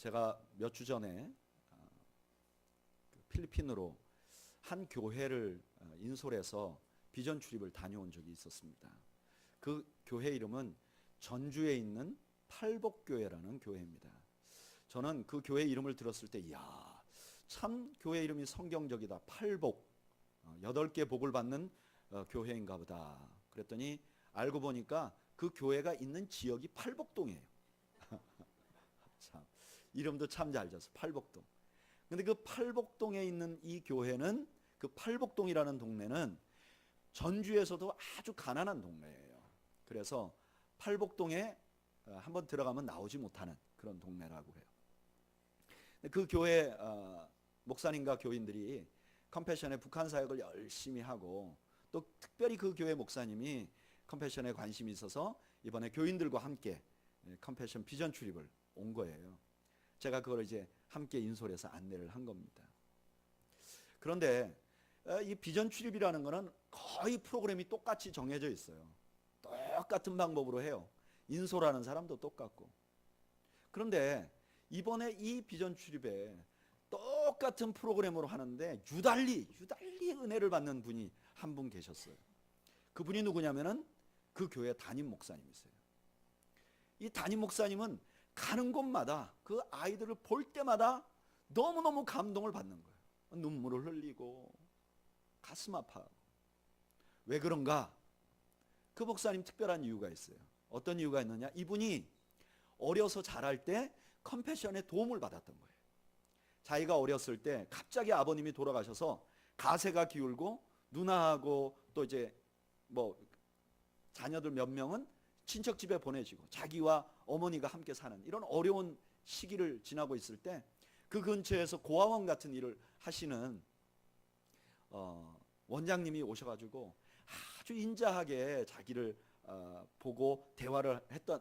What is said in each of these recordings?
제가 몇 주 전에 필리핀으로 한 교회를 인솔해서 비전 출입을 다녀온 적이 있었습니다. 그 교회 이름은 전주에 있는 팔복교회라는 교회입니다. 저는 그 교회 이름을 들었을 때 이야, 참 교회 이름이 성경적이다. 팔복, 8개 복을 받는 교회인가 보다. 그랬더니 알고 보니까 그 교회가 있는 지역이 팔복동이에요. 참, 이름도 참 잘 졌어. 팔복동. 근데 그 팔복동에 있는 이 교회는, 그 팔복동이라는 동네는 전주에서도 아주 가난한 동네예요. 그래서 팔복동에 한번 들어가면 나오지 못하는 그런 동네라고 해요. 그 교회 목사님과 교인들이 컴패션의 북한 사역을 열심히 하고, 또 특별히 그 교회 목사님이 컴패션에 관심이 있어서 이번에 교인들과 함께 컴패션 비전 출입을 온 거예요. 제가 그걸 이제 함께 인솔해서 안내를 한 겁니다. 그런데 이 비전 출입이라는 거는 거의 프로그램이 똑같이 정해져 있어요. 똑같은 방법으로 해요. 인솔하는 사람도 똑같고. 그런데 이번에 이 비전 출입에 똑같은 프로그램으로 하는데 유달리 은혜를 받는 분이 한 분 계셨어요. 그분이 누구냐면은 그 교회 담임 목사님이세요. 이 담임 목사님은 가는 곳마다 그 아이들을 볼 때마다 너무너무 감동을 받는 거예요. 눈물을 흘리고 가슴 아파하고. 왜 그런가? 그 목사님 특별한 이유가 있어요. 어떤 이유가 있느냐? 이분이 어려서 자랄 때 컴패션의 도움을 받았던 거예요. 자기가 어렸을 때 갑자기 아버님이 돌아가셔서 가세가 기울고 누나하고 또 이제 뭐 자녀들 몇 명은 친척 집에 보내지고 자기와 어머니가 함께 사는 이런 어려운 시기를 지나고 있을 때 그 근처에서 고아원 같은 일을 하시는 원장님이 오셔가지고 아주 인자하게 자기를 보고 대화를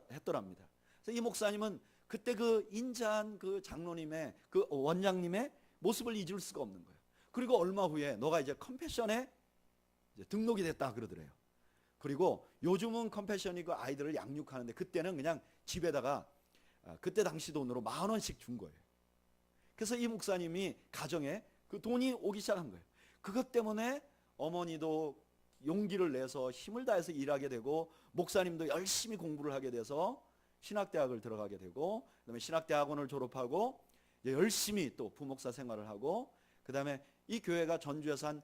했더랍니다. 그래서 이 목사님은 그때 그 인자한 그 장로님의, 그 원장님의 모습을 잊을 수가 없는 거예요. 그리고 얼마 후에 너가 이제 컴패션에 이제 등록이 됐다 그러더래요. 그리고 요즘은 컴패션이 그 아이들을 양육하는데 그때는 그냥 집에다가 그때 당시 돈으로 10,000원씩 준 거예요. 그래서 이 목사님이 가정에 그 돈이 오기 시작한 거예요. 그것 때문에 어머니도 용기를 내서 힘을 다해서 일하게 되고, 목사님도 열심히 공부를 하게 돼서 신학대학을 들어가게 되고, 그다음에 신학대학원을 졸업하고 열심히 또 부목사 생활을 하고, 그다음에 이 교회가 전주에서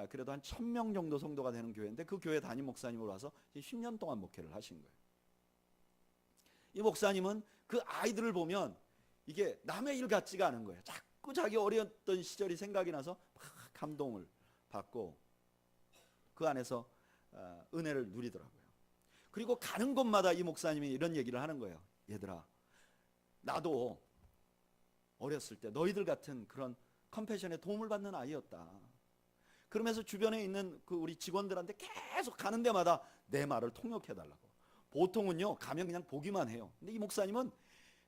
그래도 한 1,000명 정도 성도가 되는 교회인데 그 교회 담임 목사님으로 와서 10년 동안 목회를 하신 거예요. 이 목사님은 그 아이들을 보면 이게 남의 일 같지가 않은 거예요. 자꾸 자기 어렸던 시절이 생각이 나서 막 감동을 받고 그 안에서 은혜를 누리더라고요. 그리고 가는 곳마다 이 목사님이 이런 얘기를 하는 거예요. 얘들아, 나도 어렸을 때 너희들 같은 그런 컴패션에 도움을 받는 아이였다. 그러면서 주변에 있는 그 우리 직원들한테 계속 가는 데마다 내 말을 통역해 달라고. 보통은요 가면 그냥 보기만 해요. 근데 이 목사님은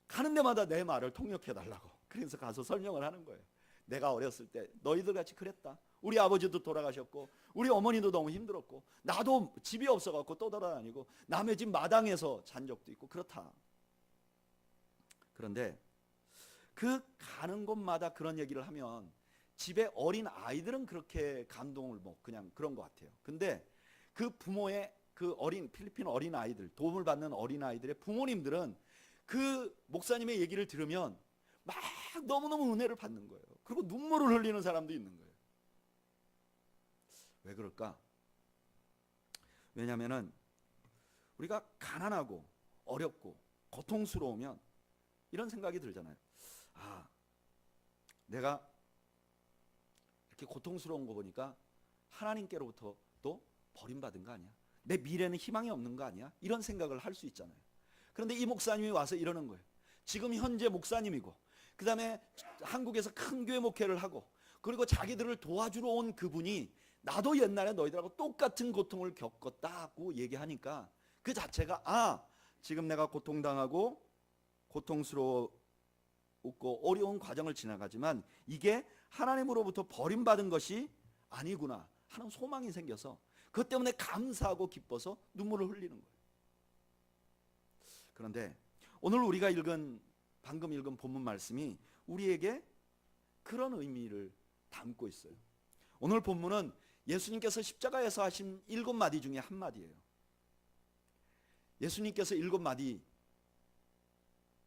가는 데마다 내 말을 통역해 달라고. 그래서 가서 설명을 하는 거예요. 내가 어렸을 때 너희들 같이 그랬다. 우리 아버지도 돌아가셨고 우리 어머니도 너무 힘들었고 나도 집이 없어갖고 떠돌아다니고 남의 집 마당에서 잔 적도 있고 그렇다. 그런데 그 가는 곳마다 그런 얘기를 하면 집에 어린 아이들은 그렇게 감동을 그냥 그런 것 같아요. 근데 그 부모의 그 필리핀 어린 아이들, 도움을 받는 어린 아이들의 부모님들은 그 목사님의 얘기를 들으면 막 너무너무 은혜를 받는 거예요. 그리고 눈물을 흘리는 사람도 있는 거예요. 왜 그럴까? 왜냐하면은 우리가 가난하고 어렵고 고통스러우면 이런 생각이 들잖아요. 아, 내가 이렇게 고통스러운 거 보니까 하나님께로부터 또 버림받은 거 아니야? 내 미래는 희망이 없는 거 아니야? 이런 생각을 할 수 있잖아요. 그런데 이 목사님이 와서 이러는 거예요. 지금 현재 목사님이고 그 다음에 한국에서 큰 교회 목회를 하고 그리고 자기들을 도와주러 온 그분이 나도 옛날에 너희들하고 똑같은 고통을 겪었다고 얘기하니까 그 자체가 지금 내가 고통당하고 고통스러웠고 어려운 과정을 지나가지만 이게 하나님으로부터 버림받은 것이 아니구나 하는 소망이 생겨서 그것 때문에 감사하고 기뻐서 눈물을 흘리는 거예요. 그런데 오늘 우리가 읽은 방금 읽은 본문 말씀이 우리에게 그런 의미를 담고 있어요. 오늘 본문은 예수님께서 십자가에서 하신 7마디 중에 한 마디예요. 예수님께서 7마디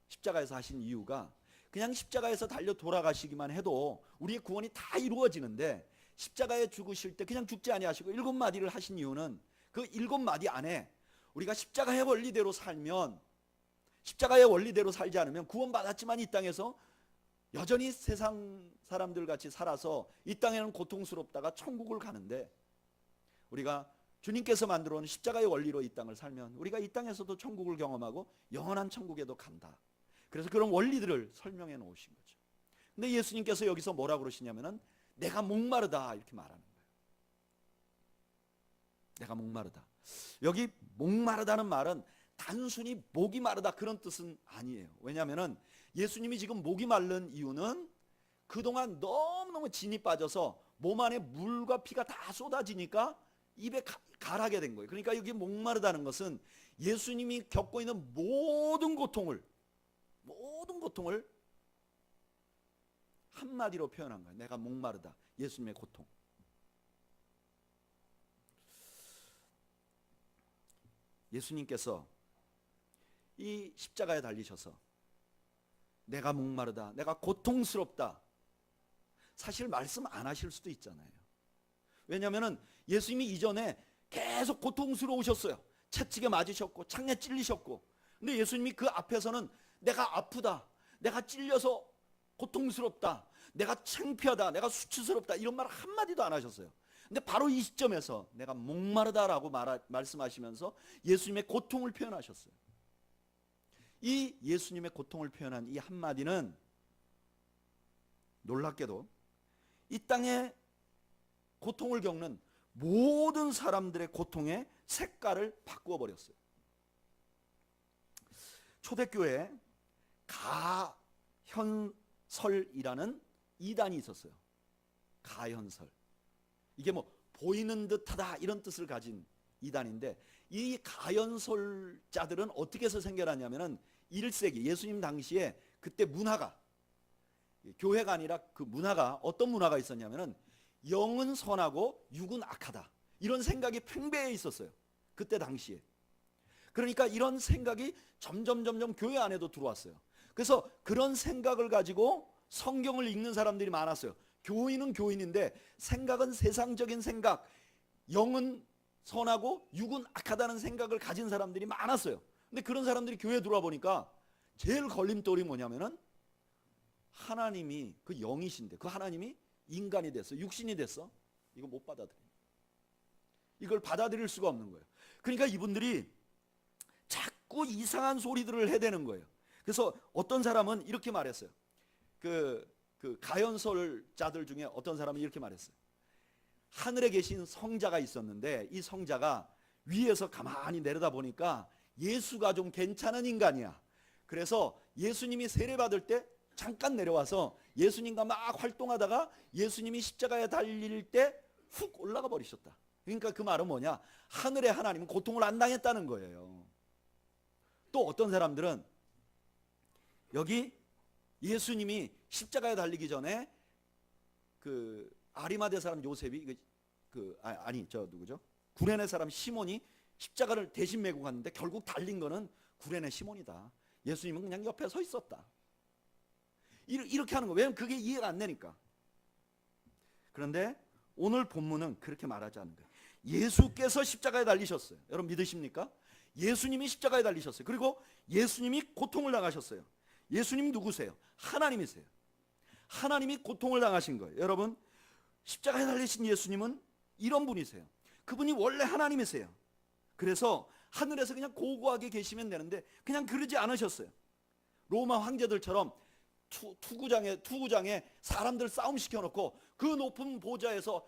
십자가에서 하신 이유가 그냥 십자가에서 달려 돌아가시기만 해도 우리의 구원이 다 이루어지는데, 십자가에 죽으실 때 그냥 죽지 아니하시고 7마디를 하신 이유는 그 7마디 안에 우리가 십자가의 원리대로 살면, 십자가의 원리대로 살지 않으면 구원받았지만 이 땅에서 여전히 세상 사람들 같이 살아서 이 땅에는 고통스럽다가 천국을 가는데, 우리가 주님께서 만들어 놓은 십자가의 원리로 이 땅을 살면 우리가 이 땅에서도 천국을 경험하고 영원한 천국에도 간다. 그래서 그런 원리들을 설명해 놓으신 거죠. 근데 예수님께서 여기서 뭐라고 그러시냐면은 내가 목마르다 이렇게 말하는 거예요. 내가 목마르다. 여기 목마르다는 말은 단순히 목이 마르다 그런 뜻은 아니에요. 왜냐하면은 예수님이 지금 목이 마른 이유는 그동안 너무너무 진이 빠져서 몸 안에 물과 피가 다 쏟아지니까 입에 가라게 된 거예요. 그러니까 여기 목마르다는 것은 예수님이 겪고 있는 모든 고통을 한마디로 표현한 거예요. 내가 목마르다. 예수님의 고통. 예수님께서 이 십자가에 달리셔서 내가 목마르다, 내가 고통스럽다, 사실 말씀 안 하실 수도 있잖아요. 왜냐하면 예수님이 이전에 계속 고통스러우셨어요. 채찍에 맞으셨고 창에 찔리셨고. 근데 예수님이 그 앞에서는 내가 아프다, 내가 찔려서 고통스럽다, 내가 창피하다, 내가 수치스럽다 이런 말 한마디도 안 하셨어요. 근데 바로 이 시점에서 내가 목마르다라고 말씀하시면서 예수님의 고통을 표현하셨어요. 이 예수님의 고통을 표현한 이 한마디는 놀랍게도 이 땅에 고통을 겪는 모든 사람들의 고통의 색깔을 바꾸어 버렸어요. 초대교회에 가현설이라는 이단이 있었어요. 가현설. 이게 뭐 보이는 듯하다 이런 뜻을 가진 이단인데, 이 가현설자들은 어떻게 해서 생겨났냐면은 1세기 예수님 당시에 그때 문화가, 교회가 아니라 그 문화가 어떤 문화가 있었냐면은 영은 선하고 육은 악하다 이런 생각이 팽배해 있었어요. 그때 당시에. 그러니까 이런 생각이 점점 교회 안에도 들어왔어요. 그래서 그런 생각을 가지고 성경을 읽는 사람들이 많았어요. 교인은 교인인데 생각은 세상적인 생각, 영은 선하고 육은 악하다는 생각을 가진 사람들이 많았어요. 근데 그런 사람들이 교회에 들어와 보니까 제일 걸림돌이 뭐냐면은 하나님이 그 영이신데 그 하나님이 인간이 됐어, 육신이 됐어. 이거 못 받아들여요. 이걸 받아들일 수가 없는 거예요. 그러니까 이분들이 자꾸 이상한 소리들을 해대는 거예요. 그래서 어떤 사람은 이렇게 말했어요. 그 가연설자들 중에 어떤 사람은 이렇게 말했어요. 하늘에 계신 성자가 있었는데 이 성자가 위에서 가만히 내려다 보니까 예수가 좀 괜찮은 인간이야. 그래서 예수님이 세례받을 때 잠깐 내려와서 예수님과 막 활동하다가 예수님이 십자가에 달릴 때 훅 올라가 버리셨다. 그러니까 그 말은 뭐냐? 하늘의 하나님은 고통을 안 당했다는 거예요. 또 어떤 사람들은 여기 예수님이 십자가에 달리기 전에 그 아리마대 사람 요셉이 누구죠? 구레네 사람 시몬이 십자가를 대신 메고 갔는데 결국 달린 거는 구레네 시몬이다. 예수님은 그냥 옆에 서 있었다. 이렇게 하는 거예요. 왜냐하면 그게 이해가 안 되니까. 그런데 오늘 본문은 그렇게 말하지 않는 거예요. 예수께서 십자가에 달리셨어요. 여러분 믿으십니까? 예수님이 십자가에 달리셨어요. 그리고 예수님이 고통을 당하셨어요. 예수님 누구세요? 하나님이세요. 하나님이 고통을 당하신 거예요. 여러분, 십자가에 달리신 예수님은 이런 분이세요. 그분이 원래 하나님이세요. 그래서 하늘에서 그냥 고고하게 계시면 되는데 그냥 그러지 않으셨어요. 로마 황제들처럼 투구장에 사람들 싸움 시켜놓고 그 높은 보좌에서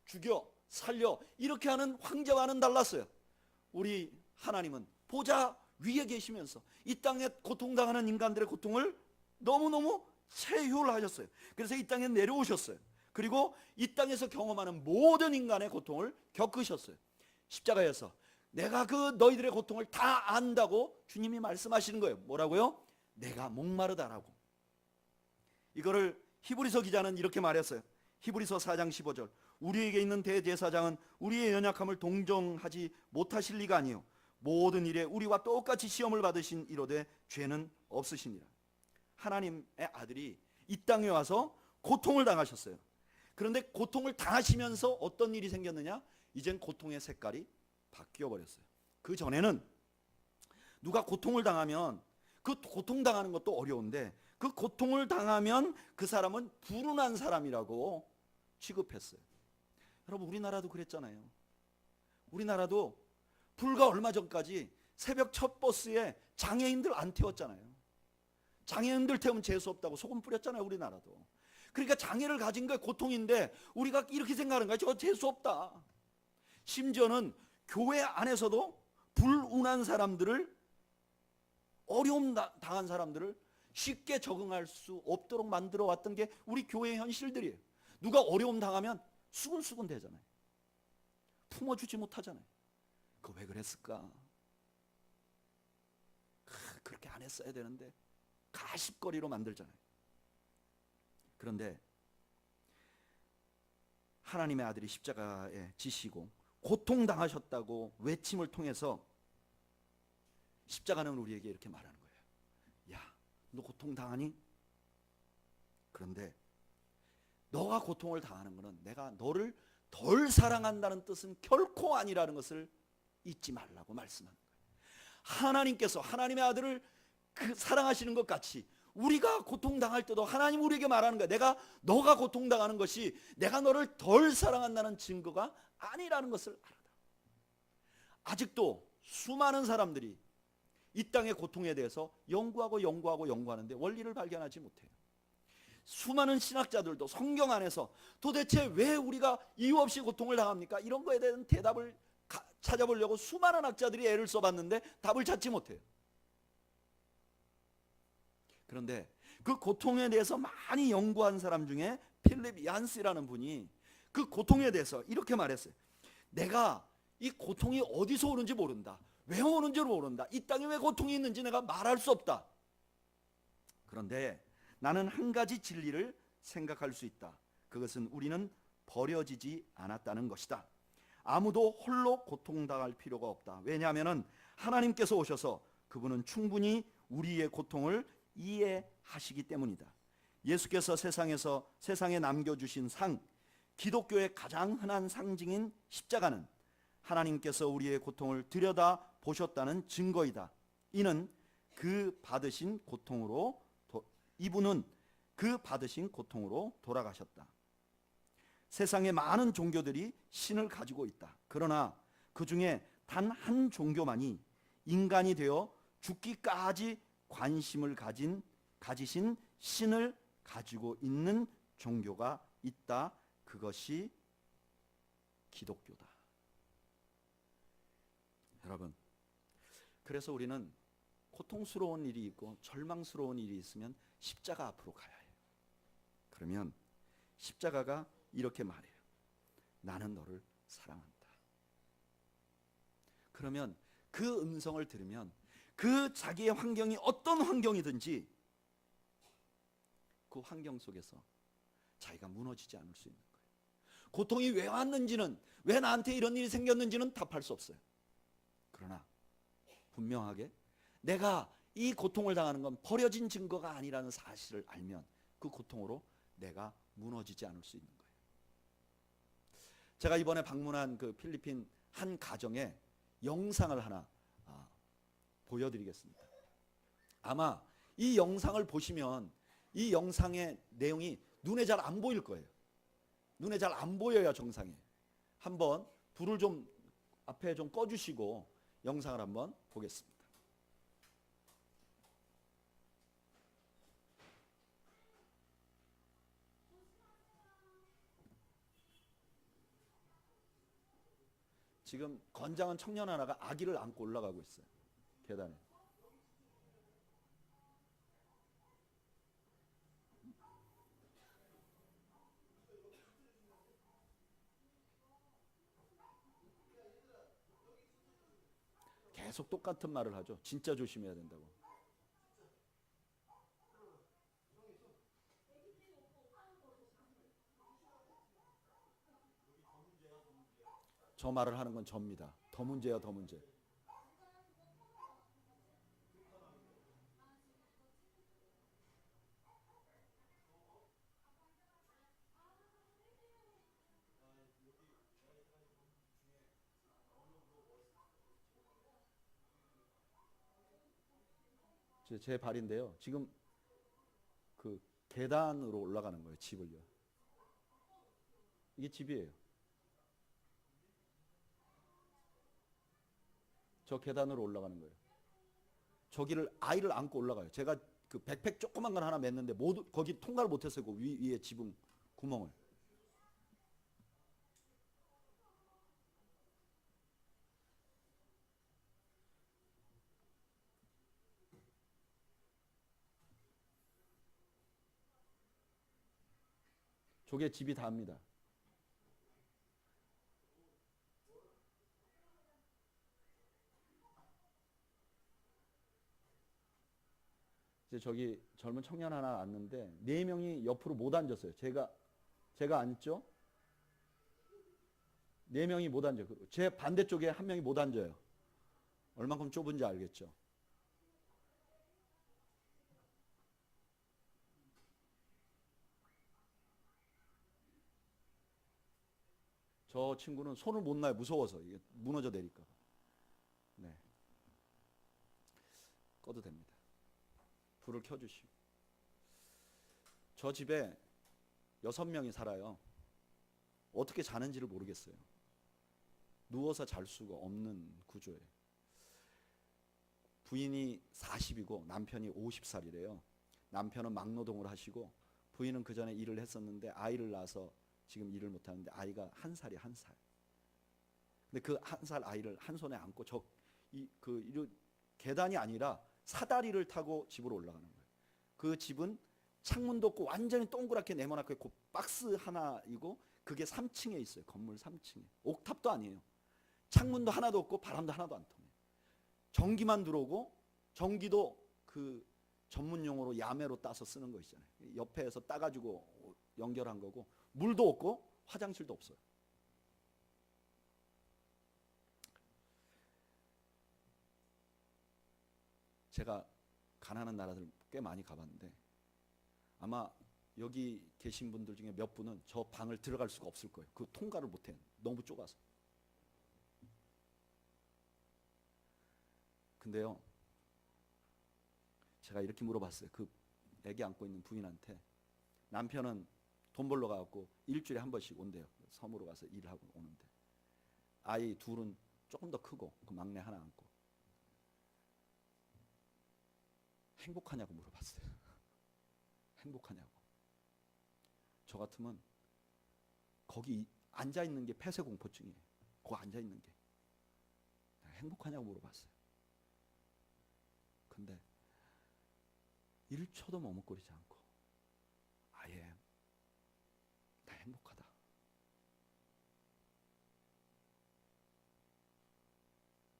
죽여 살려 이렇게 하는 황제와는 달랐어요. 우리 하나님은 보좌 위에 계시면서 이 땅에 고통당하는 인간들의 고통을 너무너무 체휼을 하셨어요. 그래서 이 땅에 내려오셨어요. 그리고 이 땅에서 경험하는 모든 인간의 고통을 겪으셨어요. 십자가에서 내가 그 너희들의 고통을 다 안다고 주님이 말씀하시는 거예요. 뭐라고요? 내가 목마르다라고. 이거를 히브리서 기자는 이렇게 말했어요. 히브리서 4장 15절. 우리에게 있는 대제사장은 우리의 연약함을 동정하지 못하실 리가 아니요 모든 일에 우리와 똑같이 시험을 받으신 이로되 죄는 없으시니라. 하나님의 아들이 이 땅에 와서 고통을 당하셨어요. 그런데 고통을 당하시면서 어떤 일이 생겼느냐? 이젠 고통의 색깔이 바뀌어 버렸어요. 그 전에는 누가 고통을 당하면 그 고통당하는 것도 어려운데 그 고통을 당하면 그 사람은 불운한 사람이라고 취급했어요. 여러분, 우리나라도 그랬잖아요. 우리나라도 불과 얼마 전까지 새벽 첫 버스에 장애인들 안 태웠잖아요. 장애인들 태우면 재수 없다고 소금 뿌렸잖아요, 우리나라도. 그러니까 장애를 가진 게 고통인데 우리가 이렇게 생각하는 거야. 저 재수 없다. 심지어는 교회 안에서도 불운한 사람들을, 어려움 당한 사람들을 쉽게 적응할 수 없도록 만들어 왔던 게 우리 교회의 현실들이에요. 누가 어려움 당하면 수근수근 되잖아요. 품어주지 못하잖아요. 그거 왜 그랬을까? 그렇게 안 했어야 되는데 가십거리로 만들잖아요. 그런데 하나님의 아들이 십자가에 지시고 고통당하셨다고 외침을 통해서 십자가는 우리에게 이렇게 말하는 거예요. 야, 너 고통당하니? 그런데 너가 고통을 당하는 것은 내가 너를 덜 사랑한다는 뜻은 결코 아니라는 것을 잊지 말라고 말씀하는 거예요. 하나님께서 하나님의 아들을 사랑하시는 것 같이 우리가 고통당할 때도 하나님 우리에게 말하는 거야. 너가 고통당하는 것이 내가 너를 덜 사랑한다는 증거가 아니라는 것을 알아라. 아직도 수많은 사람들이 이 땅의 고통에 대해서 연구하는데 원리를 발견하지 못해요. 수많은 신학자들도 성경 안에서 도대체 왜 우리가 이유 없이 고통을 당합니까? 이런 거에 대한 대답을 찾아보려고 수많은 학자들이 애를 써봤는데 답을 찾지 못해요. 그런데 그 고통에 대해서 많이 연구한 사람 중에 필립 얀스라는 분이 그 고통에 대해서 이렇게 말했어요. 내가 이 고통이 어디서 오는지 모른다. 왜 오는지를 모른다. 이 땅에 왜 고통이 있는지 내가 말할 수 없다. 그런데 나는 한 가지 진리를 생각할 수 있다. 그것은 우리는 버려지지 않았다는 것이다. 아무도 홀로 고통당할 필요가 없다. 왜냐하면 하나님께서 오셔서 그분은 충분히 우리의 고통을 이해하시기 때문이다. 예수께서 세상에 남겨주신 상, 기독교의 가장 흔한 상징인 십자가는 하나님께서 우리의 고통을 들여다 보셨다는 증거이다. 이분은 그 받으신 고통으로 돌아가셨다. 세상에 많은 종교들이 신을 가지고 있다. 그러나 그 중에 단 한 종교만이 인간이 되어 죽기까지 관심을 가지신 신을 가지고 있는 종교가 있다. 그것이 기독교다. 여러분, 그래서 우리는 고통스러운 일이 있고 절망스러운 일이 있으면 십자가 앞으로 가야 해요. 그러면 십자가가 이렇게 말해요. 나는 너를 사랑한다. 그러면 그 음성을 들으면 그 자기의 환경이 어떤 환경이든지 그 환경 속에서 자기가 무너지지 않을 수 있는 거예요. 고통이 왜 왔는지는, 왜 나한테 이런 일이 생겼는지는 답할 수 없어요. 그러나 분명하게 내가 이 고통을 당하는 건 버려진 증거가 아니라는 사실을 알면 그 고통으로 내가 무너지지 않을 수 있는 거예요. 제가 이번에 방문한 그 필리핀 한 가정의 영상을 하나 보여드리겠습니다. 아마 이 영상을 보시면 이 영상의 내용이 눈에 잘 안 보일 거예요. 눈에 잘 안 보여야 정상이에요. 한번 불을 좀 앞에 좀 꺼주시고 영상을 한번 보겠습니다. 지금 건장한 청년 하나가 아기를 안고 올라가고 있어요. 계단에. 계속 똑같은 말을 하죠. 진짜 조심해야 된다고. 저 말을 하는 건 접니다. 더 문제야, 더 문제. 제 발인데요. 지금 그 계단으로 올라가는 거예요. 집을요. 이게 집이에요. 저 계단으로 올라가는 거예요. 저기를 아이를 안고 올라가요. 제가 그 백팩 조그만 건 하나 맸는데 모두 거기 통과를 못했어요. 그 위에 지붕 구멍을. 저게 집이 다입니다. 이제 저기 젊은 청년 하나 앉는데 네 명이 옆으로 못 앉았어요. 제가 앉죠. 네 명이 못 앉아요. 제 반대쪽에 한 명이 못 앉아요. 얼만큼 좁은지 알겠죠. 저 친구는 손을 못 놔요. 무서워서 이게 무너져 내릴까 봐. 네, 꺼도 됩니다. 불을 켜주시고. 저 집에 6명이 살아요. 어떻게 자는지를 모르겠어요. 누워서 잘 수가 없는 구조예요. 부인이 40이고 남편이 50살이래요. 남편은 막노동을 하시고 부인은 그 전에 일을 했었는데 아이를 낳아서 지금 일을 못 하는데 아이가 1살이야, 1살. 근데 그 1살 아이를 한 손에 안고 계단이 아니라 사다리를 타고 집으로 올라가는 거예요. 그 집은 창문도 없고 완전히 동그랗게 네모나게 그 박스 하나이고 그게 3층에 있어요. 건물 3층에. 옥탑도 아니에요. 창문도 하나도 없고 바람도 하나도 안 통해요. 전기만 들어오고 전기도 그 전문 용어로 야매로 따서 쓰는 거 있잖아요. 옆에서 따가지고 연결한 거고 물도 없고 화장실도 없어요. 제가 가난한 나라들 꽤 많이 가봤는데 아마 여기 계신 분들 중에 몇 분은 저 방을 들어갈 수가 없을 거예요. 그 통과를 못해. 너무 좁아서. 근데요, 제가 이렇게 물어봤어요. 그 애기 안고 있는 부인한테. 남편은 돈 벌러 가고 일주일에 한 번씩 온대요. 섬으로 가서 일을 하고 오는데 아이 둘은 조금 더 크고 그 막내 하나 안고 행복하냐고 물어봤어요. 행복하냐고. 저 같으면 거기 앉아 있는 게 폐쇄 공포증이에요. 거기 앉아 있는 게 행복하냐고 물어봤어요. 근데 1초도 머뭇거리지 않고 아예 나 행복하다.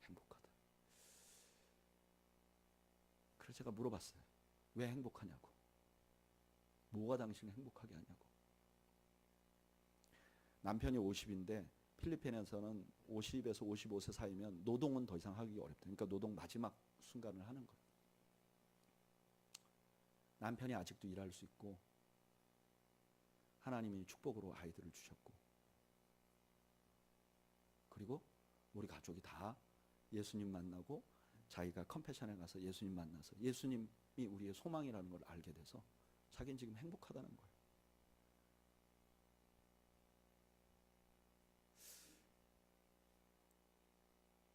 행복하다. 그래서 제가 물어봤어요. 왜 행복하냐고. 뭐가 당신을 행복하게 하냐고. 남편이 50인데 필리핀에서는 50에서 55세 사이면 노동은 더 이상 하기 어렵다. 그러니까 노동 마지막 순간을 하는 거예요. 남편이 아직도 일할 수 있고 하나님이 축복으로 아이들을 주셨고 그리고 우리 가족이 다 예수님 만나고 자기가 컴패션에 가서 예수님 만나서 예수님이 우리의 소망이라는 걸 알게 돼서 자기는 지금 행복하다는 거예요.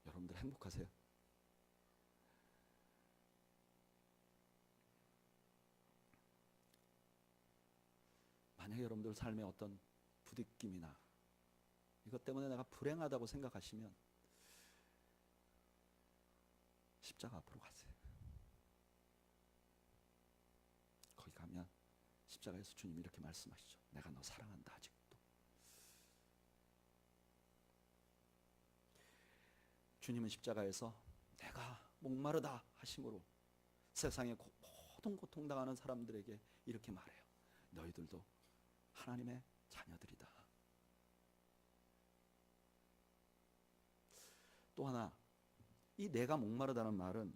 여러분들 행복하세요? 만약에 여러분들 삶에 어떤 부딪힘이나 이것 때문에 내가 불행하다고 생각하시면 십자가 앞으로 가세요. 거기 가면 십자가에서 주님이 이렇게 말씀하시죠. 내가 너 사랑한다 아직도. 주님은 십자가에서 내가 목마르다 하심으로 세상에 모든 고통당하는 사람들에게 이렇게 말해요. 너희들도 하나님의 자녀들이다. 또 하나, 이 내가 목마르다는 말은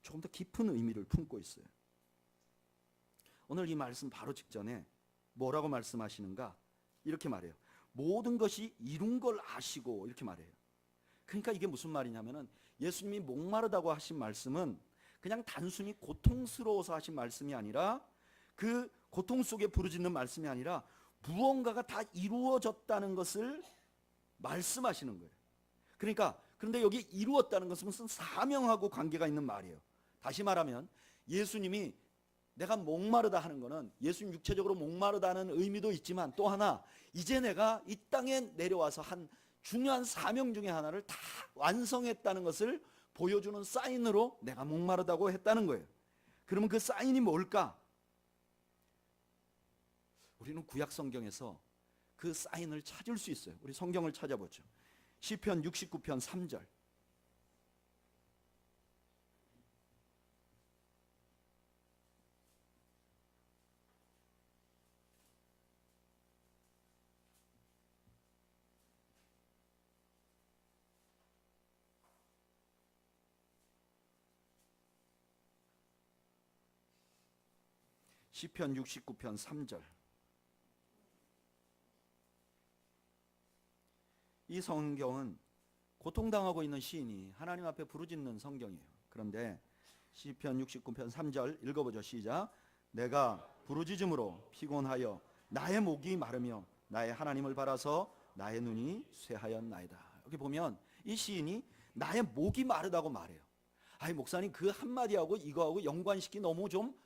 조금 더 깊은 의미를 품고 있어요. 오늘 이 말씀 바로 직전에 뭐라고 말씀하시는가? 이렇게 말해요. 모든 것이 이룬 걸 아시고, 이렇게 말해요. 그러니까 이게 무슨 말이냐면은 예수님이 목마르다고 하신 말씀은 그냥 단순히 고통스러워서 하신 말씀이 아니라, 그 고통 속에 부르짖는 말씀이 아니라 무언가가 다 이루어졌다는 것을 말씀하시는 거예요. 그러니까 그런데 여기 이루었다는 것은 무슨 사명하고 관계가 있는 말이에요. 다시 말하면 예수님이 내가 목마르다 하는 것은 예수님 육체적으로 목마르다는 의미도 있지만, 또 하나 이제 내가 이 땅에 내려와서 한 중요한 사명 중에 하나를 다 완성했다는 것을 보여주는 사인으로 내가 목마르다고 했다는 거예요. 그러면 그 사인이 뭘까? 우리는 구약 성경에서 그 사인을 찾을 수 있어요. 우리 성경을 찾아보죠. 시편 69편 3절. 시편 69편 3절. 이 성경은 고통당하고 있는 시인이 하나님 앞에 부르짖는 성경이에요. 그런데 시편 69편 3절 읽어보죠. 시작. 내가 부르짖음으로 피곤하여 나의 목이 마르며 나의 하나님을 바라서 나의 눈이 쇠하였나이다. 여기 보면 이 시인이 나의 목이 마르다고 말해요. 아니 목사님, 그 한마디하고 이거하고 연관시키 너무 좀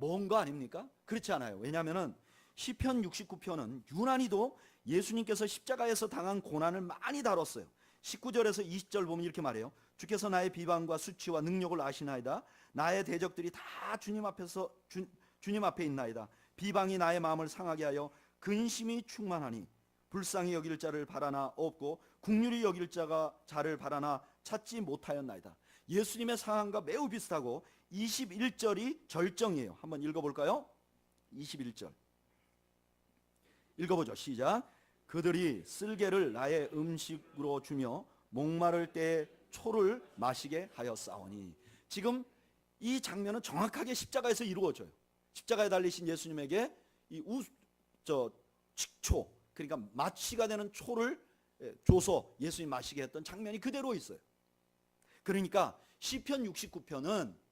먼 거 아닙니까? 그렇지 않아요. 왜냐하면 시편 69편은 유난히도 예수님께서 십자가에서 당한 고난을 많이 다뤘어요. 19절에서 20절 보면 이렇게 말해요. 주께서 나의 비방과 수치와 능력을 아시나이다. 나의 대적들이 다 주님 앞에 있나이다. 비방이 나의 마음을 상하게 하여 근심이 충만하니 불쌍히 여길 자를 바라나 없고 긍휼히 여길 자를 바라나 찾지 못하였나이다. 예수님의 상황과 매우 비슷하고 21절이 절정이에요. 한번 읽어볼까요? 21절 읽어보죠. 시작. 그들이 쓸개를 나의 음식으로 주며 목마를 때에 초를 마시게 하였사오니. 지금 이 장면은 정확하게 십자가에서 이루어져요. 십자가에 달리신 예수님에게 이 식초, 그러니까 마취가 되는 초를 줘서 예수님 마시게 했던 장면이 그대로 있어요. 그러니까 시편 69편은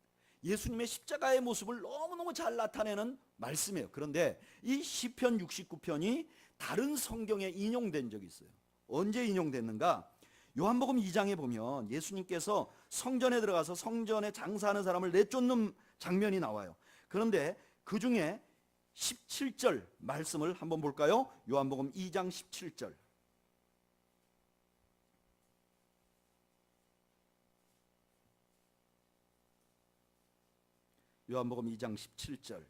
예수님의 십자가의 모습을 너무너무 잘 나타내는 말씀이에요. 그런데 이 시편 69편이 다른 성경에 인용된 적이 있어요. 언제 인용됐는가? 요한복음 2장에 보면 예수님께서 성전에 들어가서 성전에 장사하는 사람을 내쫓는 장면이 나와요. 그런데 그 중에 17절 말씀을 한번 볼까요? 요한복음 2장 17절. 요한복음 2장 17절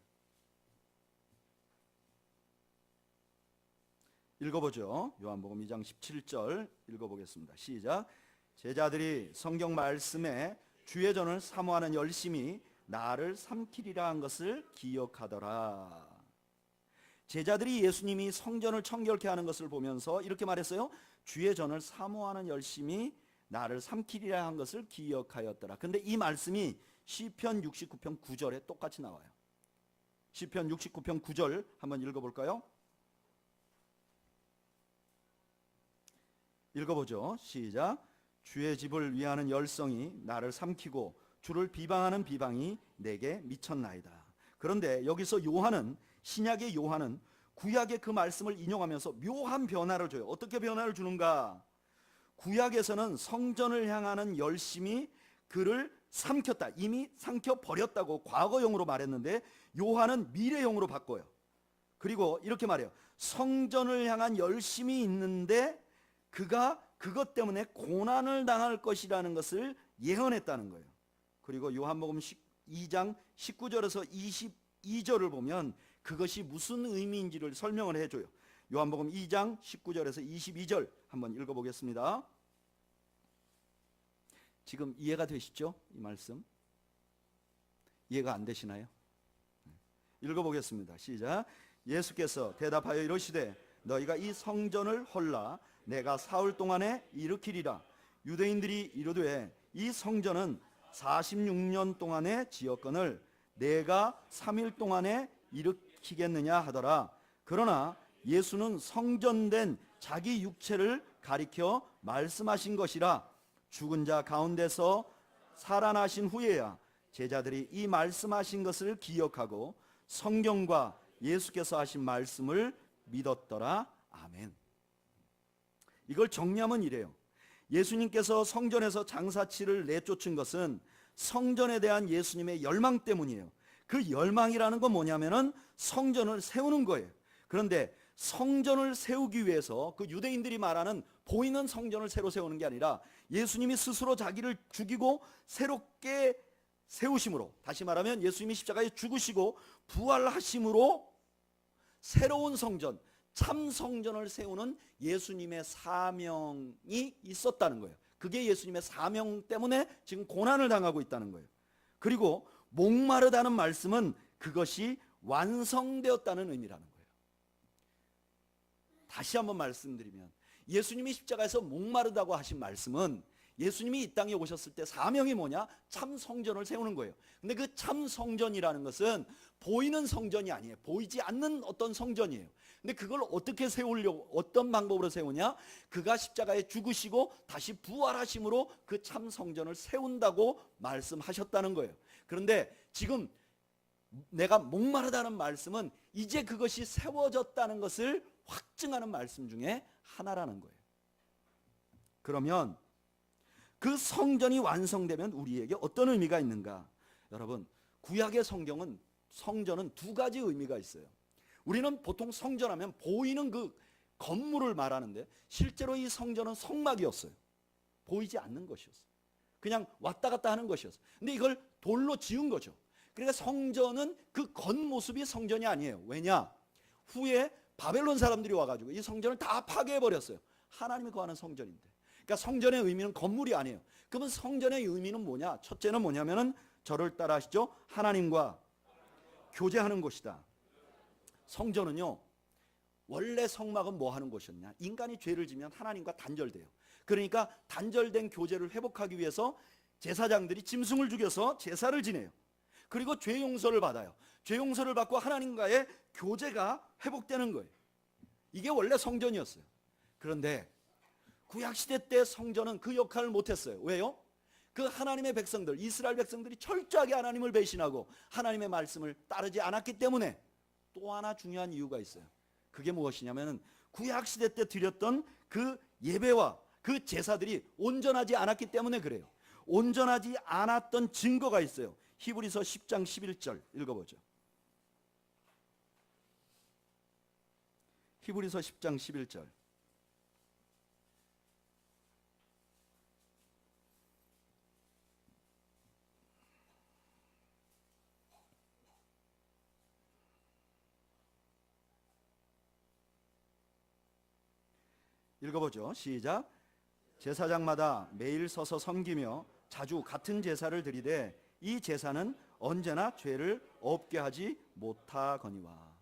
읽어보죠. 요한복음 2장 17절 읽어보겠습니다. 시작. 제자들이 성경 말씀에 주의 전을 사모하는 열심이 나를 삼키리라 한 것을 기억하더라. 제자들이 예수님이 성전을 청결케 하는 것을 보면서 이렇게 말했어요. 주의 전을 사모하는 열심이 나를 삼키리라 한 것을 기억하였더라. 근데 이 말씀이 시편 69편 9절에 똑같이 나와요. 시편 69편 9절 한번 읽어볼까요? 읽어보죠. 시작. 주의 집을 위하는 열성이 나를 삼키고 주를 비방하는 비방이 내게 미쳤나이다. 그런데 여기서 요한은, 신약의 요한은 구약의 그 말씀을 인용하면서 묘한 변화를 줘요. 어떻게 변화를 주는가? 구약에서는 성전을 향하는 열심이 그를 삼켰다, 이미 삼켜버렸다고 과거형으로 말했는데 요한은 미래형으로 바꿔요. 그리고 이렇게 말해요. 성전을 향한 열심이 있는데 그가 그것 때문에 고난을 당할 것이라는 것을 예언했다는 거예요. 그리고 요한복음 2장 19절에서 22절을 보면 그것이 무슨 의미인지를 설명을 해줘요. 요한복음 2장 19절에서 22절 한번 읽어보겠습니다. 지금 이해가 되시죠? 이 말씀 이해가 안 되시나요? 읽어보겠습니다. 시작. 예수께서 대답하여 이르시되 너희가 이 성전을 헐라 내가 사흘 동안에 일으키리라. 유대인들이 이르되 이 성전은 46년 동안의 지역건을 내가 3일 동안에 일으키겠느냐 하더라. 그러나 예수는 성전된 자기 육체를 가리켜 말씀하신 것이라. 죽은 자 가운데서 살아나신 후에야 제자들이 이 말씀하신 것을 기억하고 성경과 예수께서 하신 말씀을 믿었더라. 아멘. 이걸 정리하면 이래요. 예수님께서 성전에서 장사치를 내쫓은 것은 성전에 대한 예수님의 열망 때문이에요. 그 열망이라는 건 뭐냐면은 성전을 세우는 거예요. 그런데 성전을 세우기 위해서 그 유대인들이 말하는 보이는 성전을 새로 세우는 게 아니라 예수님이 스스로 자기를 죽이고 새롭게 세우심으로, 다시 말하면 예수님이 십자가에 죽으시고 부활하심으로 새로운 성전, 참 성전을 세우는 예수님의 사명이 있었다는 거예요. 그게 예수님의 사명 때문에 지금 고난을 당하고 있다는 거예요. 그리고 목마르다는 말씀은 그것이 완성되었다는 의미라는 거예요. 다시 한번 말씀드리면 예수님이 십자가에서 목마르다고 하신 말씀은 예수님이 이 땅에 오셨을 때 사명이 뭐냐? 참 성전을 세우는 거예요. 근데 그 참 성전이라는 것은 보이는 성전이 아니에요. 보이지 않는 어떤 성전이에요. 근데 그걸 어떻게 세우려고, 어떤 방법으로 세우냐? 그가 십자가에 죽으시고 다시 부활하심으로 그 참 성전을 세운다고 말씀하셨다는 거예요. 그런데 지금 내가 목마르다는 말씀은 이제 그것이 세워졌다는 것을 확증하는 말씀 중에 하나라는 거예요. 그러면 그 성전이 완성되면 우리에게 어떤 의미가 있는가? 여러분, 구약의 성전은 두 가지 의미가 있어요. 우리는 보통 성전하면 보이는 그 건물을 말하는데 실제로 이 성전은 성막이었어요. 보이지 않는 것이었어요. 그냥 왔다 갔다 하는 것이었어요. 근데 이걸 돌로 지은 거죠. 그러니까 성전은 그 겉모습이 성전이 아니에요. 왜냐? 후에 바벨론 사람들이 와가지고 이 성전을 다 파괴해버렸어요. 하나님이 거하는 성전인데. 그러니까 성전의 의미는 건물이 아니에요. 그러면 성전의 의미는 뭐냐? 첫째는 뭐냐면은 저를 따라 하시죠. 하나님과 교제하는 곳이다. 성전은요, 원래 성막은 뭐 하는 곳이었냐? 인간이 죄를 지면 하나님과 단절돼요. 그러니까 단절된 교제를 회복하기 위해서 제사장들이 짐승을 죽여서 제사를 지내요. 그리고 죄 용서를 받아요. 죄 용서를 받고 하나님과의 교제가 회복되는 거예요. 이게 원래 성전이었어요. 그런데 구약시대 때 성전은 그 역할을 못했어요. 왜요? 그 하나님의 백성들, 이스라엘 백성들이 철저하게 하나님을 배신하고 하나님의 말씀을 따르지 않았기 때문에 또 하나 중요한 이유가 있어요. 그게 무엇이냐면 구약시대 때 드렸던 그 예배와 그 제사들이 온전하지 않았기 때문에 그래요. 온전하지 않았던 증거가 있어요. 히브리서 10장 11절 읽어보죠. 히브리서 10장 11절. 읽어보죠. 시작. 제사장마다 매일 서서 섬기며 자주 같은 제사를 드리되 이 제사는 언제나 죄를 없게 하지 못하거니와.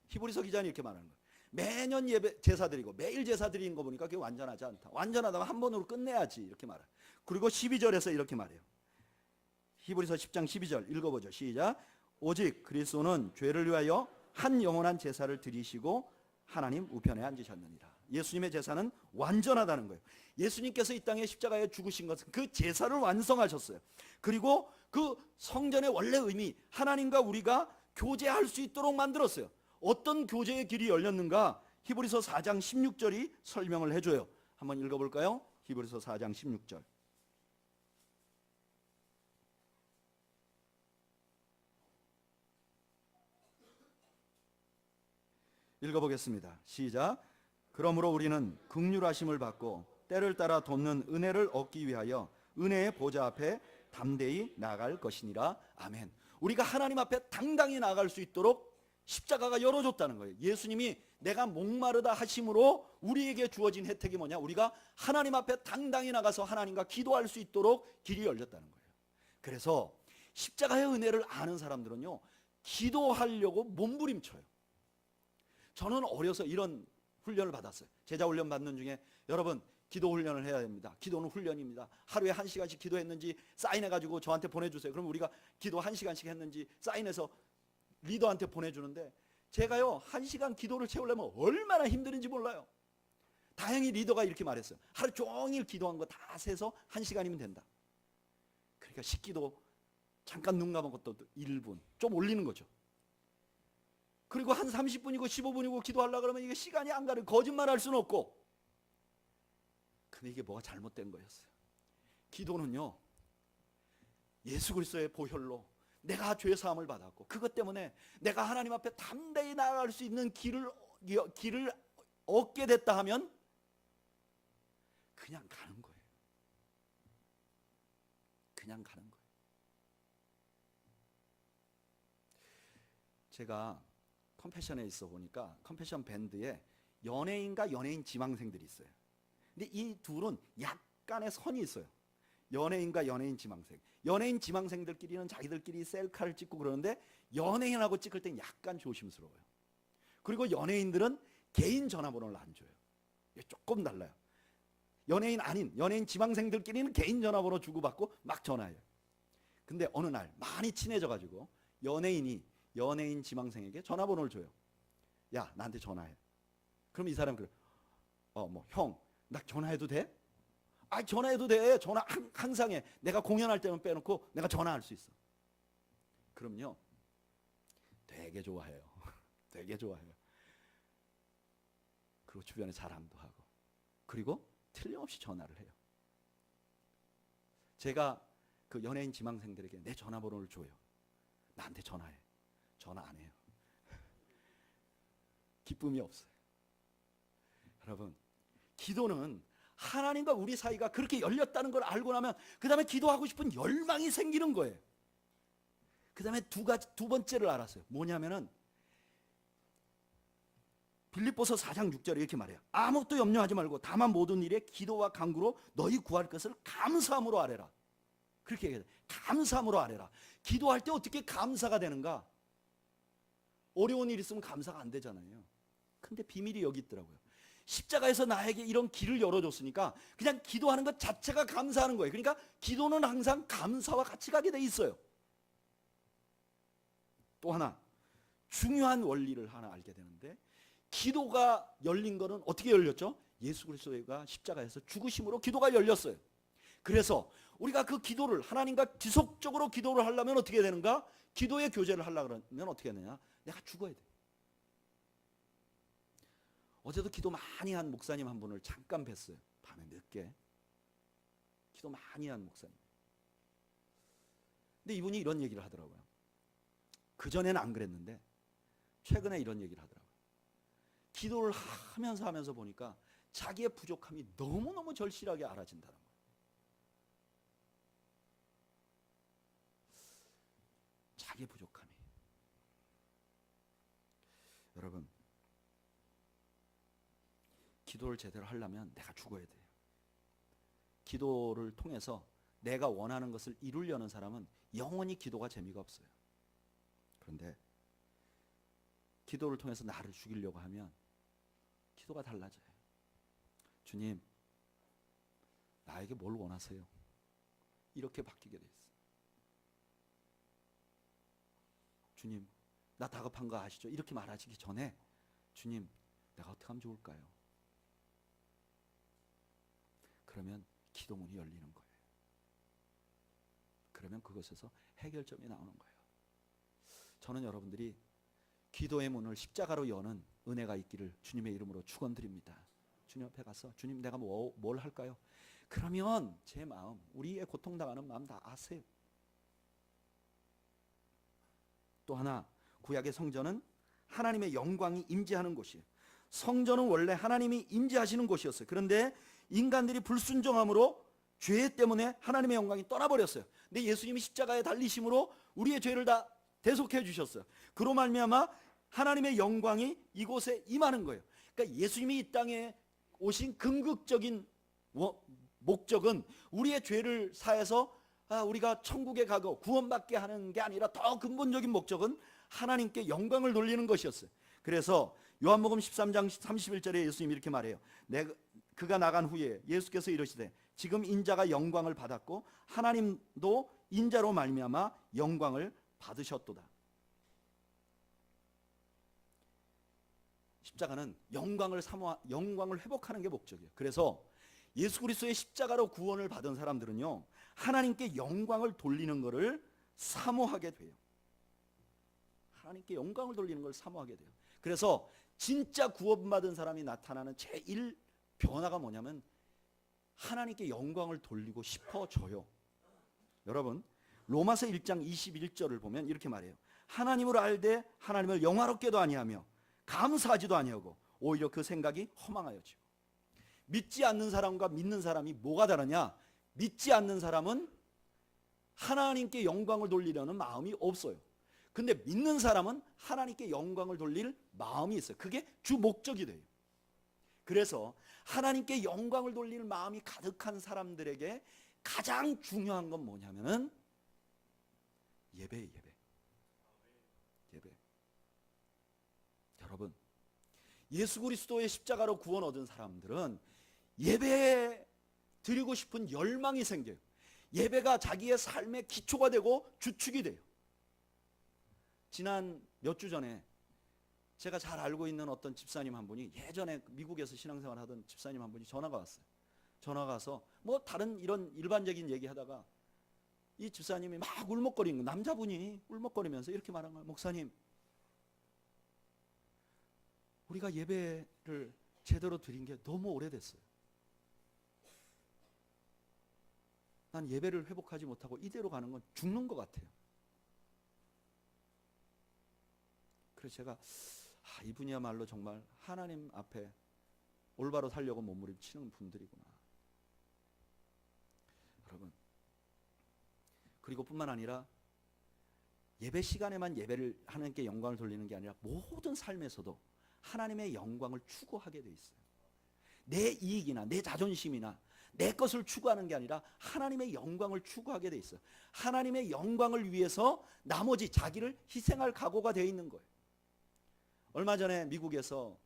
히브리서 기자는 이렇게 말하는 거예요. 매년 예배 제사 드리고 매일 제사 드리는 거 보니까 그게 완전하지 않다. 완전하다면 한 번으로 끝내야지 이렇게 말해요. 그리고 12절에서 이렇게 말해요. 히브리서 10장 12절 읽어보죠. 시작. 오직 그리스도는 죄를 위하여 한 영원한 제사를 드리시고 하나님 우편에 앉으셨느니라. 예수님의 제사는 완전하다는 거예요. 예수님께서 이 땅에 십자가에 죽으신 것은 그 제사를 완성하셨어요. 그리고 그 성전의 원래 의미, 하나님과 우리가 교제할 수 있도록 만들었어요. 어떤 교제의 길이 열렸는가? 히브리서 4장 16절이 설명을 해줘요. 한번 읽어볼까요? 히브리서 4장 16절. 읽어보겠습니다. 시작. 그러므로 우리는 긍휼하심을 받고 때를 따라 돋는 은혜를 얻기 위하여 은혜의 보좌 앞에 담대히 나아갈 것이니라. 아멘. 우리가 하나님 앞에 당당히 나아갈 수 있도록 십자가가 열어줬다는 거예요. 예수님이 내가 목마르다 하심으로 우리에게 주어진 혜택이 뭐냐? 우리가 하나님 앞에 당당히 나가서 하나님과 기도할 수 있도록 길이 열렸다는 거예요. 그래서 십자가의 은혜를 아는 사람들은요, 기도하려고 몸부림쳐요. 저는 어려서 이런 훈련을 받았어요. 제자 훈련 받는 중에 여러분, 기도 훈련을 해야 됩니다. 기도는 훈련입니다. 하루에 1시간씩 기도했는지 사인해가지고 저한테 보내주세요. 그럼 우리가 기도 1시간씩 했는지 사인해서 리더한테 보내주는데, 제가요 1시간 기도를 채우려면 얼마나 힘드는지 몰라요. 다행히 리더가 이렇게 말했어요. 하루 종일 기도한 거 다 세서 1시간이면 된다. 그러니까 식기도 잠깐 눈 감은 것도 1분 좀 올리는 거죠. 그리고 한 30분이고 15분이고 기도하려고 그러면 이게 시간이 안 가는, 거짓말할 수는 없고. 근데 이게 뭐가 잘못된 거였어요. 기도는요 예수 그리스도의 보혈로 내가 죄 사함을 받았고, 그것 때문에 내가 하나님 앞에 담대히 나아갈 수 있는 길을 얻게 됐다 하면 그냥 가는 거예요. 그냥 가는 거예요. 제가 컴패션에 있어 보니까 컴패션 밴드에 연예인과 연예인 지망생들이 있어요. 근데 이 둘은 약간의 선이 있어요. 연예인과 연예인 지망생. 연예인 지망생들끼리는 자기들끼리 셀카를 찍고 그러는데, 연예인하고 찍을 땐 약간 조심스러워요. 그리고 연예인들은 개인 전화번호를 안 줘요. 이게 조금 달라요. 연예인 아닌 연예인 지망생들끼리는 개인 전화번호 주고받고 막 전화해요. 근데 어느 날 많이 친해져가지고 연예인이 연예인 지망생에게 전화번호를 줘요. 야, 나한테 전화해. 그럼 이 사람 그래. 형, 나 전화해도 돼? 아, 전화해도 돼. 전화 항상 해. 내가 공연할 때는 빼놓고 내가 전화할 수 있어. 그럼요, 되게 좋아해요. 되게 좋아해요. 그리고 주변에 자랑도 하고, 그리고 틀림없이 전화를 해요. 제가 그 연예인 지망생들에게 내 전화번호를 줘요. 나한테 전화해. 전화 안 해요. 기쁨이 없어요. 여러분, 기도는 하나님과 우리 사이가 그렇게 열렸다는 걸 알고 나면 그 다음에 기도하고 싶은 열망이 생기는 거예요. 그 다음에 두 번째를 알았어요. 뭐냐면은 빌립보서 4장 6절에 이렇게 말해요. 아무것도 염려하지 말고 다만 모든 일에 기도와 간구로 너희 구할 것을 감사함으로 아뢰라. 그렇게 얘기해요. 감사함으로 아뢰라. 기도할 때 어떻게 감사가 되는가? 어려운 일 있으면 감사가 안 되잖아요. 근데 비밀이 여기 있더라고요. 십자가에서 나에게 이런 길을 열어줬으니까 그냥 기도하는 것 자체가 감사하는 거예요. 그러니까 기도는 항상 감사와 같이 가게 돼 있어요. 또 하나 중요한 원리를 하나 알게 되는데, 기도가 열린 거는 어떻게 열렸죠? 예수 그리스도가 십자가에서 죽으심으로 기도가 열렸어요. 그래서 우리가 그 기도를 하나님과 지속적으로 기도를 하려면 어떻게 되는가? 기도의 교제를 하려면 어떻게 되냐? 내가 죽어야 돼. 어제도 기도 많이 한 목사님 한 분을 잠깐 뵀어요. 밤에 늦게. 기도 많이 한 목사님. 근데 이분이 이런 얘기를 하더라고요. 그전에는 안 그랬는데 최근에 이런 얘기를 하더라고요. 기도를 하면서 보니까 자기의 부족함이 너무너무 절실하게 알아진다는 거예요. 자기의 부족함이. 여러분, 기도를 제대로 하려면 내가 죽어야 돼요. 기도를 통해서 내가 원하는 것을 이루려는 사람은 영원히 기도가 재미가 없어요. 그런데 기도를 통해서 나를 죽이려고 하면 기도가 달라져요. 주님, 나에게 뭘 원하세요? 이렇게 바뀌게 돼 있어요. 주님, 나 다급한 거 아시죠? 이렇게 말하시기 전에 주님, 내가 어떻게 하면 좋을까요? 그러면 기도문이 열리는 거예요. 그러면 그것에서 해결점이 나오는 거예요. 저는 여러분들이 기도의 문을 십자가로 여는 은혜가 있기를 주님의 이름으로 축원드립니다. 주님 앞에 가서 주님, 내가 뭘 할까요? 그러면 제 마음, 우리의 고통당하는 마음 다 아세요. 또 하나, 구약의 성전은 하나님의 영광이 임재하는 곳이에요. 성전은 원래 하나님이 임재하시는 곳이었어요. 그런데 인간들이 불순종함으로 죄 때문에 하나님의 영광이 떠나버렸어요. 근데 예수님이 십자가에 달리심으로 우리의 죄를 다 대속해 주셨어요. 그로 말미암아 하나님의 영광이 이곳에 임하는 거예요. 그러니까 예수님이 이 땅에 오신 궁극적인 목적은 우리의 죄를 사해서 우리가 천국에 가고 구원받게 하는 게 아니라 더 근본적인 목적은 하나님께 영광을 돌리는 것이었어요. 그래서 요한복음 13장 31절에 예수님이 이렇게 말해요. 그가 나간 후에 예수께서 이르시되 지금 인자가 영광을 받았고 하나님도 인자로 말미암아 영광을 받으셨도다. 십자가는 영광을 회복하는 게 목적이에요. 그래서 예수 그리스도의 십자가로 구원을 받은 사람들은요, 하나님께 영광을 돌리는 것을 사모하게 돼요. 하나님께 영광을 돌리는 걸 사모하게 돼요. 그래서 진짜 구원받은 사람이 나타나는 제1 변화가 뭐냐면 하나님께 영광을 돌리고 싶어져요. 여러분, 로마서 1장 21절을 보면 이렇게 말해요. 하나님을 알되 하나님을 영화롭게도 아니하며 감사하지도 아니하고 오히려 그 생각이 허망하여지고. 믿지 않는 사람과 믿는 사람이 뭐가 다르냐? 믿지 않는 사람은 하나님께 영광을 돌리려는 마음이 없어요. 근데 믿는 사람은 하나님께 영광을 돌릴 마음이 있어요. 그게 주 목적이 돼요. 그래서 하나님께 영광을 돌릴 마음이 가득한 사람들에게 가장 중요한 건 뭐냐면은 예배예요. 예배. 여러분, 예수 그리스도의 십자가로 구원 얻은 사람들은 예배 드리고 싶은 열망이 생겨요. 예배가 자기의 삶의 기초가 되고 주축이 돼요. 지난 몇 주 전에 제가 잘 알고 있는 어떤 집사님 한 분이, 예전에 미국에서 신앙생활 하던 집사님 한 분이 전화가 왔어요. 전화가 와서 뭐 다른 이런 일반적인 얘기하다가 이 집사님이 막 울먹거리는 거예요. 남자분이 울먹거리면서 이렇게 말한 거예요. 목사님, 우리가 예배를 제대로 드린 게 너무 오래됐어요. 난 예배를 회복하지 못하고 이대로 가는 건 죽는 것 같아요. 그래서 제가 이분이야말로 정말 하나님 앞에 올바로 살려고 몸부림치는 분들이구나. 여러분, 그리고 뿐만 아니라 예배 시간에만 예배를 하나님께 영광을 돌리는 게 아니라 모든 삶에서도 하나님의 영광을 추구하게 돼 있어요. 내 이익이나 내 자존심이나 내 것을 추구하는 게 아니라 하나님의 영광을 추구하게 돼 있어요. 하나님의 영광을 위해서 나머지 자기를 희생할 각오가 되어 있는 거예요. 얼마 전에 미국에서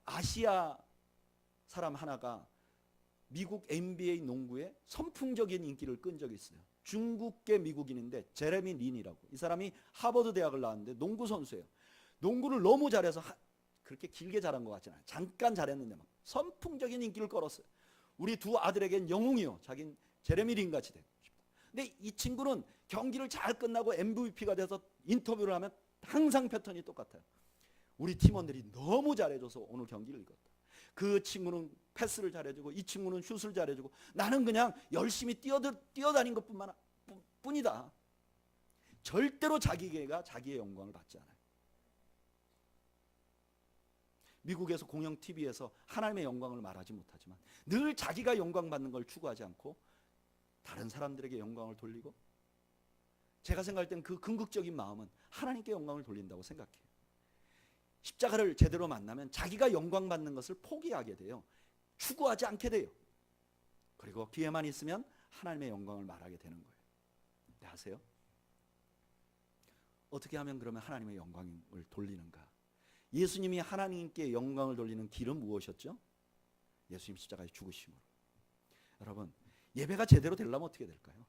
아시아 사람 하나가 미국 NBA 농구에 선풍적인 인기를 끈 적이 있어요. 중국계 미국인인데 제레미 린이라고. 이 사람이 하버드 대학을 나왔는데 농구 선수예요. 농구를 너무 잘해서 그렇게 길게 잘한 것 같잖아요. 잠깐 잘했는데 막 선풍적인 인기를 끌었어요. 우리 두 아들에겐 영웅이요. 자긴 제레미 린 같이 되고 싶다. 근데 이 친구는 경기를 잘 끝나고 MVP가 돼서 인터뷰를 하면 항상 패턴이 똑같아요. 우리 팀원들이 너무 잘해줘서 오늘 경기를 이겼다. 그 친구는 패스를 잘해주고 이 친구는 슛을 잘해주고 나는 그냥 열심히 뛰어다닌 것뿐이다. 절대로 자기가 자기의 영광을 받지 않아요. 미국에서 공영 TV에서 하나님의 영광을 말하지 못하지만 늘 자기가 영광 받는 걸 추구하지 않고 다른 사람들에게 영광을 돌리고, 제가 생각할 땐 그 궁극적인 마음은 하나님께 영광을 돌린다고 생각해요. 십자가를 제대로 만나면 자기가 영광 받는 것을 포기하게 돼요. 추구하지 않게 돼요. 그리고 기회만 있으면 하나님의 영광을 말하게 되는 거예요. 네, 아세요? 어떻게 하면 그러면 하나님의 영광을 돌리는가? 예수님이 하나님께 영광을 돌리는 길은 무엇이었죠? 예수님 십자가에 죽으심으로. 여러분, 예배가 제대로 되려면 어떻게 될까요?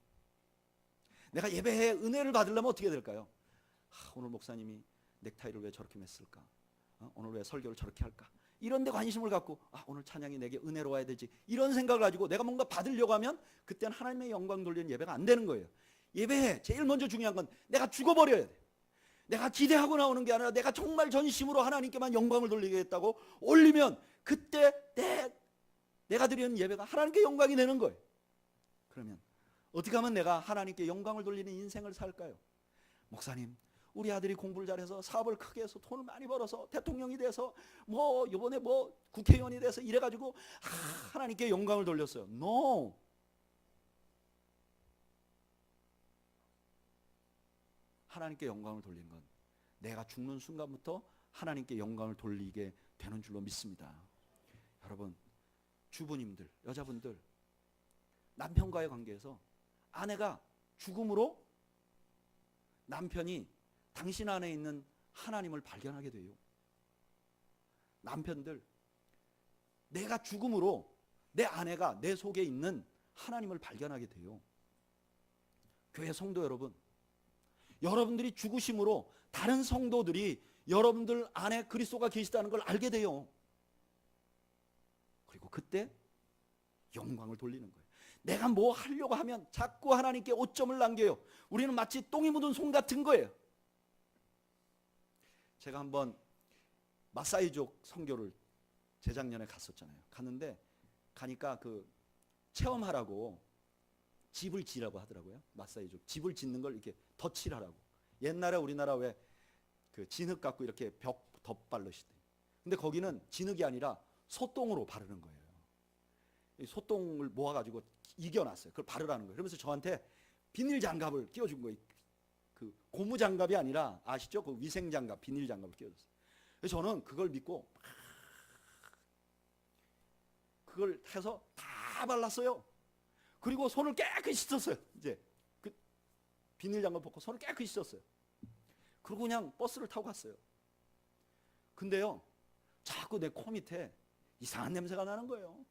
내가 예배에 은혜를 받으려면 어떻게 될까요? 오늘 목사님이 넥타이를 왜 저렇게 맸을까? 오늘 왜 설교를 저렇게 할까? 이런 데 관심을 갖고 오늘 찬양이 내게 은혜로 와야 되지, 이런 생각을 가지고 내가 뭔가 받으려고 하면 그때는 하나님의 영광 돌리는 예배가 안 되는 거예요. 예배에 제일 먼저 중요한 건 내가 죽어버려야 돼. 내가 기대하고 나오는 게 아니라 내가 정말 전심으로 하나님께만 영광을 돌리겠다고 올리면 그때 내가 드리는 예배가 하나님께 영광이 되는 거예요. 그러면 어떻게 하면 내가 하나님께 영광을 돌리는 인생을 살까요? 목사님, 우리 아들이 공부를 잘해서 사업을 크게 해서 돈을 많이 벌어서 대통령이 돼서 뭐 이번에 뭐 국회의원이 돼서 이래가지고 하나님께 영광을 돌렸어요. No. 하나님께 영광을 돌린 건 내가 죽는 순간부터 하나님께 영광을 돌리게 되는 줄로 믿습니다. 여러분, 주부님들, 여자분들, 남편과의 관계에서 아내가 죽음으로 남편이 당신 안에 있는 하나님을 발견하게 돼요. 남편들, 내가 죽음으로 내 아내가 내 속에 있는 하나님을 발견하게 돼요. 교회 성도 여러분, 여러분들이 죽으심으로 다른 성도들이 여러분들 안에 그리스도가 계시다는 걸 알게 돼요. 그리고 그때 영광을 돌리는 거예요. 내가 뭐 하려고 하면 자꾸 하나님께 오점을 남겨요. 우리는 마치 똥이 묻은 손 같은 거예요. 제가 한번 마사이족 선교를 재작년에 갔었잖아요. 갔는데 가니까 그 체험하라고 집을 지라고 하더라고요. 마사이족 집을 짓는 걸 이렇게 덧칠하라고. 옛날에 우리나라 왜 그 진흙 갖고 이렇게 벽 덧바르시대. 근데 거기는 진흙이 아니라 소똥으로 바르는 거예요. 이 소똥을 모아가지고 이겨놨어요. 그걸 바르라는 거예요. 그러면서 저한테 비닐 장갑을 끼워준 거예요. 그 고무 장갑이 아니라 아시죠? 그 위생 장갑, 비닐 장갑을 끼워줬어요. 그래서 저는 그걸 믿고 그걸 해서 다 발랐어요. 그리고 손을 깨끗이 씻었어요. 이제 그 비닐 장갑 벗고 손을 깨끗이 씻었어요. 그리고 그냥 버스를 타고 갔어요. 근데요, 자꾸 내 코 밑에 이상한 냄새가 나는 거예요.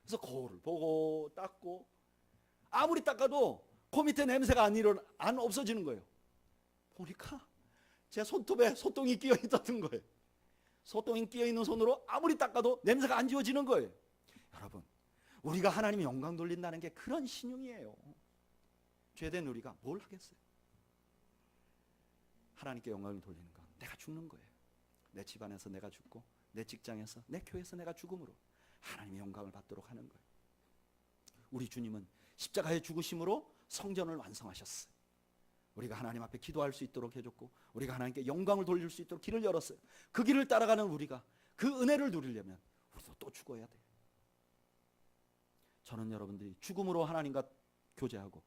그래서 거울을 보고 닦고 아무리 닦아도 코 밑에 냄새가 안 없어지는 거예요. 보니까 제 손톱에 소똥이 끼어 있다는 거예요. 소똥이 끼어 있는 손으로 아무리 닦아도 냄새가 안 지워지는 거예요. 여러분, 우리가 하나님의 영광 돌린다는 게 그런 신용이에요. 죄된 우리가 뭘 하겠어요? 하나님께 영광을 돌리는 건 내가 죽는 거예요. 내 집안에서 내가 죽고 내 직장에서 내 교회에서 내가 죽음으로 하나님의 영광을 받도록 하는 거예요. 우리 주님은 십자가의 죽으심으로 성전을 완성하셨어요. 우리가 하나님 앞에 기도할 수 있도록 해줬고 우리가 하나님께 영광을 돌릴 수 있도록 길을 열었어요. 그 길을 따라가는 우리가 그 은혜를 누리려면 우리도 또 죽어야 돼요. 저는 여러분들이 죽음으로 하나님과 교제하고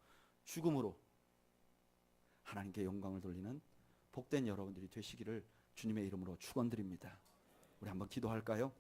죽음으로 하나님께 영광을 돌리는 복된 여러분들이 되시기를 주님의 이름으로 축원드립니다. 우리 한번 기도할까요?